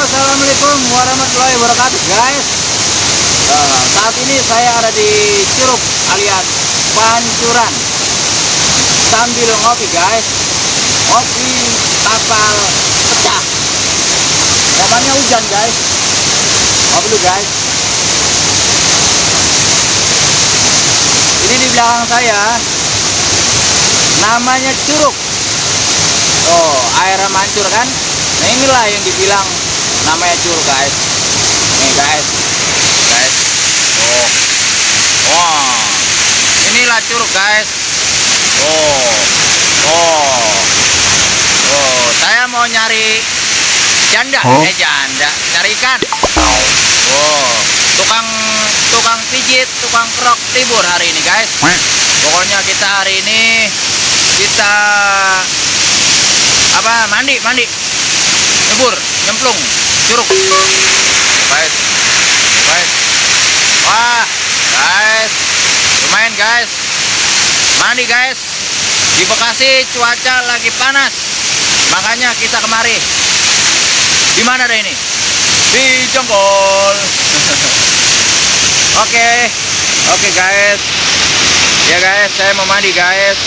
Assalamualaikum warahmatullahi wabarakatuh guys. Saat ini saya ada di Curug alias Pancuran sambil ngopi guys. Ngopi kapal pecah. Kabarnya hujan guys. Ngopi dulu guys. Ini di belakang saya namanya curug. Oh, air mancur kan? Nah inilah yang dibilang namanya curug guys. Nih guys. Oh. Wah. Inilah curug guys. Saya mau nyari janda, janda, cari ikan. Tukang pijit, tukang kerok libur hari ini guys. Pokoknya kita hari ini kita mandi, libur, nyemplung, curug. Guys. Wah, guys, lumayan guys. Mandi guys. Di Bekasi cuaca lagi panas. Makanya kita kemari. Di mana dah ini? Di Jonggol. Oke guys. Ya guys, saya mau mandi guys.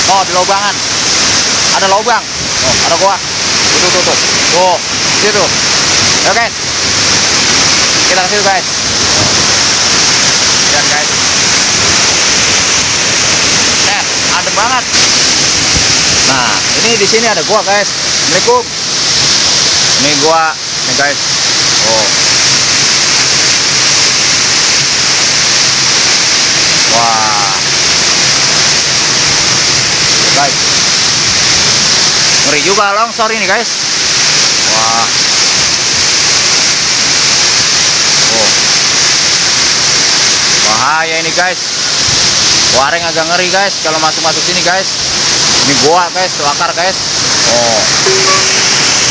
Oh, di lobangan. Ada lubang. Oh, ada gua. Tuh. Tuh, situ. Ya guys. Kita ke situ guys. Lihat guys. Adem banget. Nah, ini di sini ada gua guys. Assalamualaikum. Ini gua, nih guys. Oh. Wah. Guys, ngeri juga longsor ini guys. Wah. Bahaya ini guys. Waring agak ngeri guys kalau masuk sini guys. Ini gua guys, akar guys.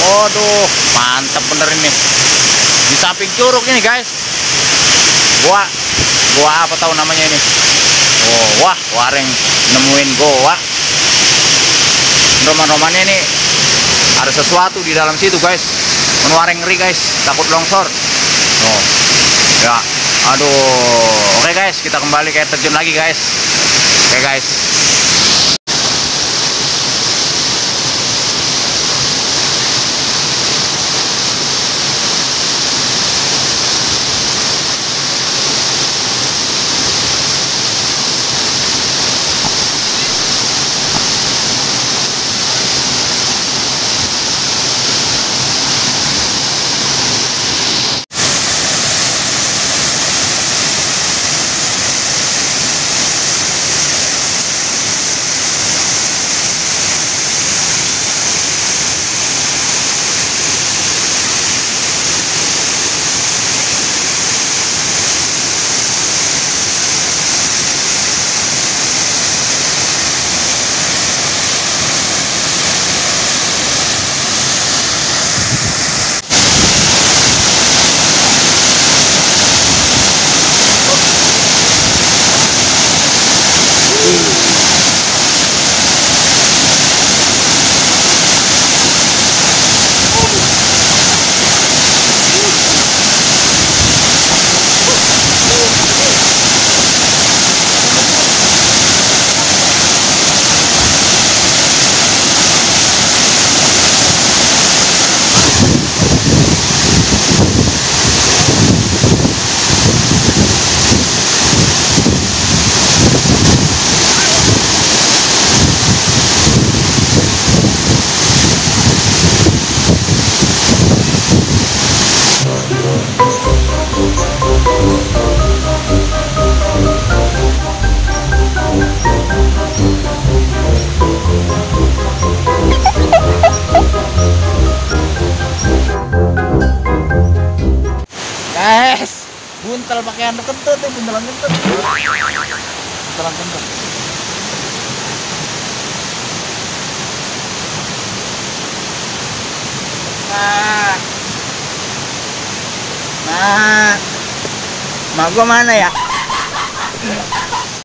Waduh, mantap bener ini. Di samping curug ini guys. Gua apa tahu namanya ini. Wah, waring nemuin gua. Roman-romannya ini ada sesuatu di dalam situ guys. Menuaring ngeri guys, takut longsor. Ya, aduh. Oke guys, kita kembali ke air terjun lagi guys. Oke guys. buntal pakai handuk kentut nih, buntalan kentut. Buntalan kentut. Nah, mak gua mana ya?